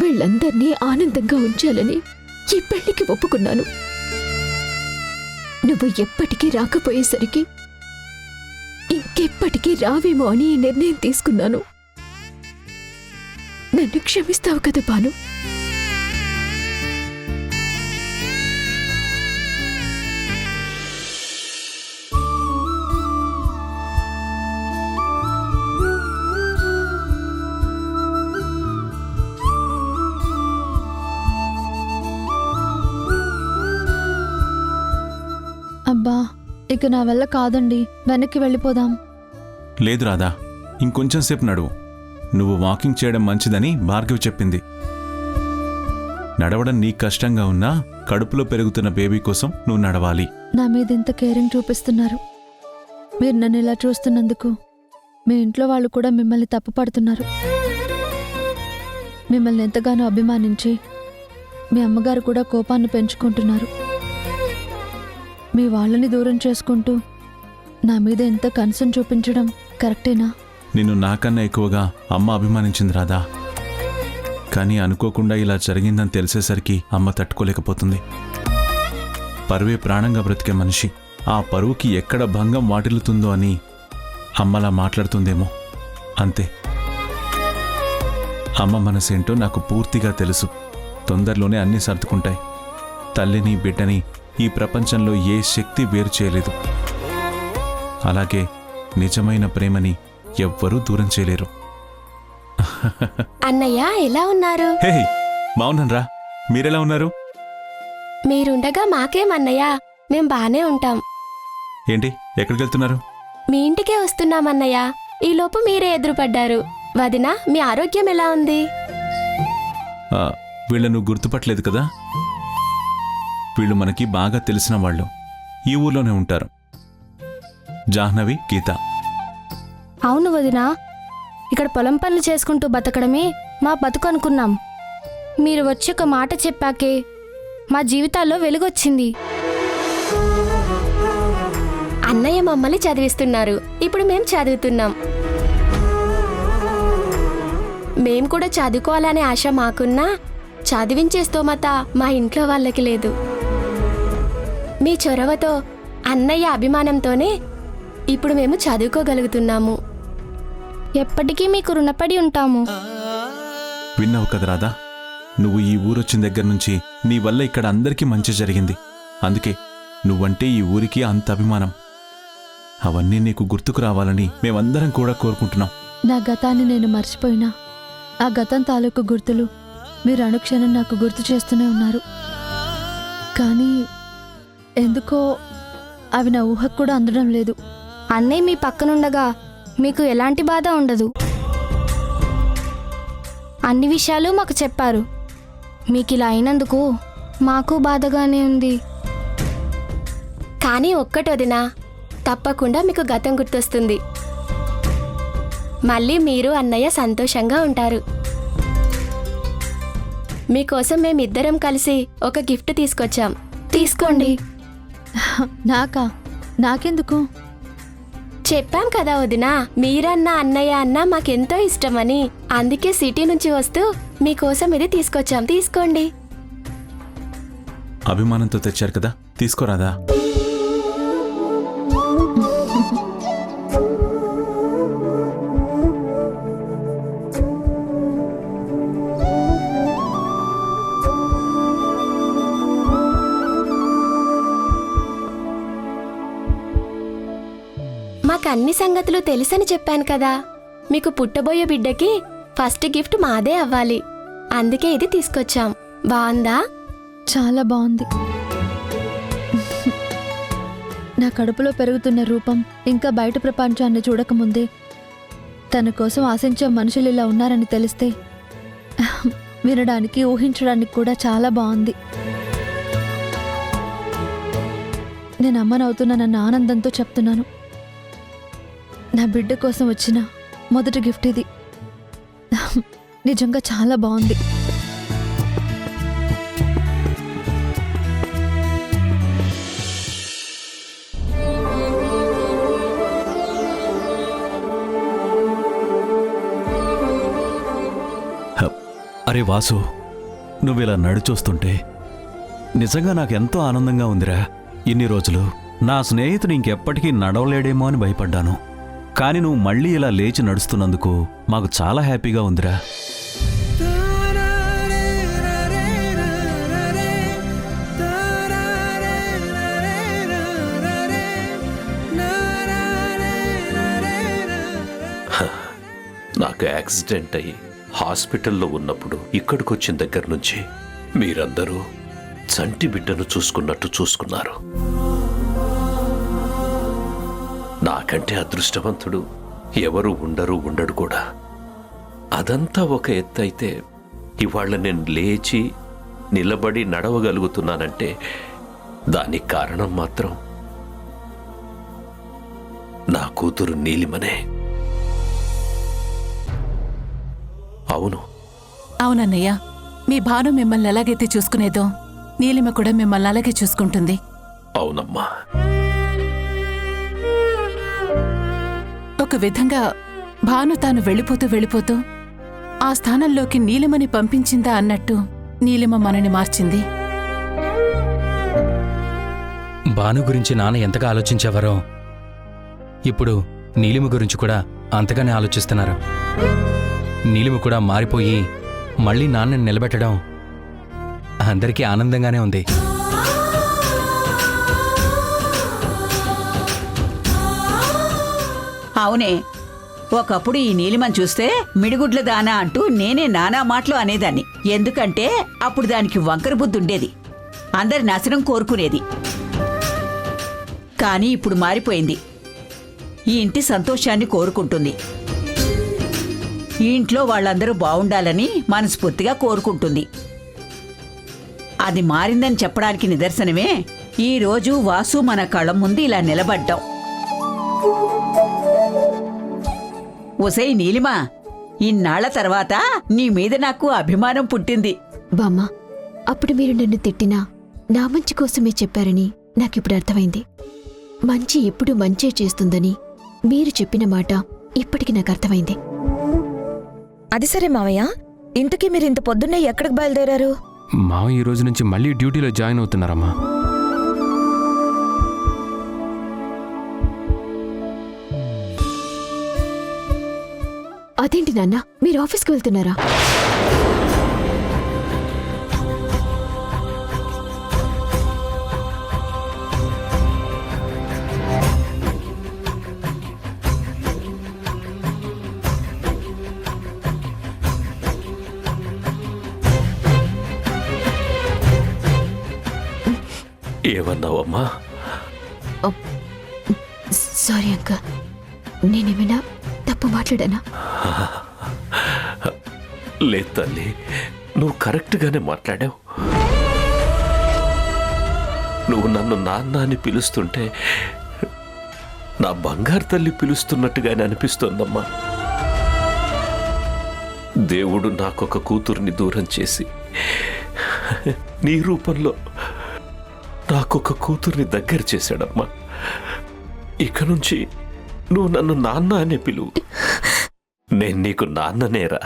వీళ్ళందర్నీ ఆనందంగా ఉంచాలని ఈ పెళ్లికి ఒప్పుకున్నాను. నువ్వు ఎప్పటికీ రాకపోయేసరికి ఇంకెప్పటికీ రావేమో అని ఈ నిర్ణయం తీసుకున్నాను. నన్ను క్షమిస్తావు కదా భాను? అబ్బా, ఇక నా వల్ల కాదండి, వెనక్కి వెళ్ళిపోదాం. లేదు రాధా, ఇంకొంచెం సేపు నడువు. నువ్వు వాకింగ్ చేయడం మంచిదని భార్గవి చెప్పింది. నడవడం నీకు కష్టంగా ఉన్నా కడుపులో పెరుగుతున్న బేబీ కోసం నువ్వు నడవాలి. నా మీద ఇంత కేరింగ్ చూపిస్తున్నారు. మీరు నన్ను ఇలా చూస్తున్నందుకు మీ ఇంట్లో వాళ్ళు కూడా మిమ్మల్ని తప్పుపడుతున్నారు. మిమ్మల్ని ఎంతగానో అభిమానించి మీ అమ్మగారు కూడా కోపాన్ని పెంచుకుంటున్నారు. మీ వాళ్ళని దూరం చేసుకుంటూ నా మీద ఎంత కన్సర్న్ చూపించడం కరెక్టేనా? నిన్ను నాకన్నా ఎక్కువగా అమ్మ అభిమానించింది రాధా. కానీ అనుకోకుండా ఇలా జరిగిందని తెలిసేసరికి అమ్మ తట్టుకోలేకపోతుంది. పరువే ప్రాణంగా బ్రతికే మనిషి ఆ పరువుకి ఎక్కడ భంగం వాటిల్లుతుందో అని అమ్మలా మాట్లాడుతుందేమో. అంతే. అమ్మ మనసేంటో నాకు పూర్తిగా తెలుసు. తొందరలోనే అన్నీ సర్దుకుంటాయి. తల్లిని బిడ్డని ఈ ప్రపంచంలో ఏ శక్తి వేరు చేయలేదు. అలాగే నిజమైన ప్రేమని ఎవ్వరూ దూరం చేయలేరు. అన్నయ్య ఎలా ఉన్నారు? హే, బావున్నాన్రా. మీరెలా ఉన్నారు? మీరుండగా మాకేమన్నయ్య, మేం బానే ఉంటాం. ఏంటి, ఎక్కడికి వెళ్తున్నారు? మీ ఇంటికే వస్తున్నామన్నయ్య. ఈలోపు మీరే ఎదురుపడ్డారు. వదిన, మీ ఆరోగ్యం ఎలా ఉంది? వీళ్ళను గుర్తుపట్టలేదు కదా? వీళ్ళు మనకి బాగా తెలిసిన వాళ్ళు. ఈ ఊర్లోనే ఉంటారు. జాహ్నవి, గీత. అవును వదినా, ఇక్కడ పొలం పనులు చేసుకుంటూ బతకడమే మా బతుకు అనుకున్నాం. మీరు వచ్చి ఒక మాట చెప్పాకే మా జీవితాల్లో వెలుగొచ్చింది. అన్నయ్య మమ్మల్ని చదివిస్తున్నారు. ఇప్పుడు మేం చదువుతున్నాం. మేం కూడా చదువుకోవాలనే ఆశ మాకున్నా చదివించే స్తోమత మా ఇంట్లో వాళ్ళకి లేదు. మీ చొరవతో, అన్నయ్య అభిమానంతోనే ఇప్పుడు మేము చదువుకోగలుగుతున్నాము. ఎప్పటికీ మీకు రుణపడి ఉంటాము. విన్నావు కదా రాధా, నువ్వు ఈ ఊరొచ్చిన దగ్గర నుంచి నీ వల్ల ఇక్కడ అందరికీ మంచి జరిగింది. అందుకే నువ్వంటే ఈ ఊరికి అంత అభిమానం. అవన్నీ నీకు గుర్తుకు రావాలని మేమందరం కూడా కోరుకుంటున్నాం. నా గతాన్ని నేను మర్చిపోయినా ఆ గతం తాలూకు గుర్తులు మీరు అనుక్షణం నాకు గుర్తు చేస్తూనే ఉన్నారు. కానీ ఎందుకో అవి నా ఊహకు కూడా అందడం లేదు. అన్నయ్య మీ పక్కనుండగా మీకు ఎలాంటి బాధ ఉండదు. అన్ని విషయాలు మాకు చెప్పారు. మీకు ఇలా అయినందుకు మాకు బాధగానే ఉంది. కానీ ఒక్కటొదినా, తప్పకుండా మీకు గతం గుర్తొస్తుంది. మళ్ళీ మీరు అన్నయ్య సంతోషంగా ఉంటారు. మీకోసం మేమిద్దరం కలిసి ఒక గిఫ్ట్ తీసుకొచ్చాం. తీసుకోండి. నాకా? నాకెందుకు? చెప్పాం కదా వదినా, మీరన్నా అన్నయ్య అన్నా మాకెంతో ఇష్టమని. అందుకే సిటీ నుంచి వస్తూ మీకోసం ఇది తీసుకొచ్చాం. తీసుకోండి. అభిమానంతో తెచ్చారు కదా, తీసుకోరాదా? మాకన్ని సంగతులు తెలుసని చెప్పాను కదా. మీకు పుట్టబోయే బిడ్డకి ఫస్ట్ గిఫ్ట్ మాదే అవ్వాలి. అందుకే ఇది తీసుకొచ్చాం. బాగుందా? చాలా బాగుంది. నా కడుపులో పెరుగుతున్న రూపం ఇంకా బయట ప్రపంచాన్ని చూడకముందే తన కోసం ఆశించే మనుషులు ఇలా ఉన్నారని తెలిస్తే వినడానికి, ఊహించడానికి కూడా చాలా బాగుంది. నేను అమ్మనవుతున్నానన్న ఆనందంతో చెప్తున్నాను. నా బిడ్డ కోసం వచ్చిన మొదటి గిఫ్ట్ ఇది. నిజంగా చాలా బాగుంది. అరే వాసు, నువ్విలా నడిచొస్తుంటే నిజంగా నాకెంతో ఆనందంగా ఉందిరా. ఇన్ని రోజులు నా స్నేహితుడు ఇంకెప్పటికీ నడవలేడేమో అని భయపడ్డాను. కానీ నువ్వు మళ్ళీ ఇలా లేచి నడుస్తున్నందుకు మాకు చాలా హ్యాపీగా ఉందిరా. నాకు యాక్సిడెంట్ అయ్యి హాస్పిటల్లో ఉన్నప్పుడు ఇక్కడికొచ్చిన దగ్గర నుంచి మీరందరూ చంటి బిడ్డను చూసుకున్నట్టు చూసుకున్నారు. నాకంటే అదృష్టవంతుడు ఎవరు ఉండడు కూడా. అదంతా ఒక ఎత్తు అయితే ఇవాళ నేను లేచి నిలబడి నడవగలుగుతున్నానంటే దానికి కారణం మాత్రం నా కూతురు నీలిమనే. అవును, అవునన్నయ్య, మీ భాను మిమ్మల్ని ఎలాగైతే చూసుకునేదో నీలిమ కూడా మిమ్మల్ని అలాగే చూసుకుంటుంది. అవునమ్మా. ఒక విధంగా భాను తాను వెళ్ళిపోతూ ఆ స్థానంలోకి నీలిమని పంపించిందా అన్నట్టు నీలిమ మనని మార్చింది. భాను గురించి నాన్న ఎంతగా ఆలోచించేవారో ఇప్పుడు నీలిమ గురించి కూడా అంతగానే ఆలోచిస్తున్నారు. నీలిమ కూడా మారిపోయి మళ్ళీ నాన్నని నిలబెట్టడం అందరికీ ఆనందంగానే ఉంది. అవునే, ఒకప్పుడు ఈ నీలిమని చూస్తే మిడిగుడ్ల దానా అంటూ నేనే నానా మాటలు అనేదాన్ని. ఎందుకంటే అప్పుడు దానికి వంకర బుద్ధి ఉండేది, అందరి నాశనం కోరుకునేది. కానీ ఇప్పుడు మారిపోయింది. ఈ ఇంటి సంతోషాన్ని కోరుకుంటుంది. ఈ ఇంట్లో వాళ్ళందరూ బావుండాలని మనస్ఫూర్తిగా కోరుకుంటుంది. అది మారిందని చెప్పడానికి నిదర్శనమే ఈ రోజు వాసు మన కళ్ళ ముందు ఇలా నిలబడ్డాం. ఒసై నీలిమా, ఇన్నాళ్ల తర్వాత నీ మీద నాకు అభిమానం పుట్టింది. బామ్మ, అప్పుడు మీరు నన్ను తిట్టినా నా మంచి కోసమే చెప్పారని నాకిప్పుడు అర్థమైంది. మంచి ఎప్పుడు మంచే చేస్తుందని మీరు చెప్పిన మాట ఇప్పటికి నాకు అర్థమైంది. అది సరే మావయ్య, ఇంతకీ మీరు ఇంత పొద్దున్నే ఎక్కడికి బయలుదేరారు? మావయ్య ఈ రోజు నుంచి మళ్ళీ డ్యూటీలో జాయిన్ అవుతున్నారమ్మా. అదేంటి నాన్న, మీరు ఆఫీస్కి వెళ్తున్నారా? ఏమన్నావమ్మా? సారీ అంకల్, నేనేమైనా తప్పు మాట్లాడానా? లేదు తల్లి, నువ్వు కరెక్ట్గానే మాట్లాడావు. నువ్వు నన్ను నాన్న అని పిలుస్తుంటే నా బంగారు తల్లి పిలుస్తున్నట్టుగానే అనిపిస్తోందమ్మా. దేవుడు నాకొక కూతుర్ని దూరం చేసి నీ రూపంలో నాకొక కూతుర్ని దగ్గర చేశాడమ్మా. ఇక నుంచి నువ్వు నన్ను నాన్న అనే పిలువు. నేను నీకు నాన్ననేరా.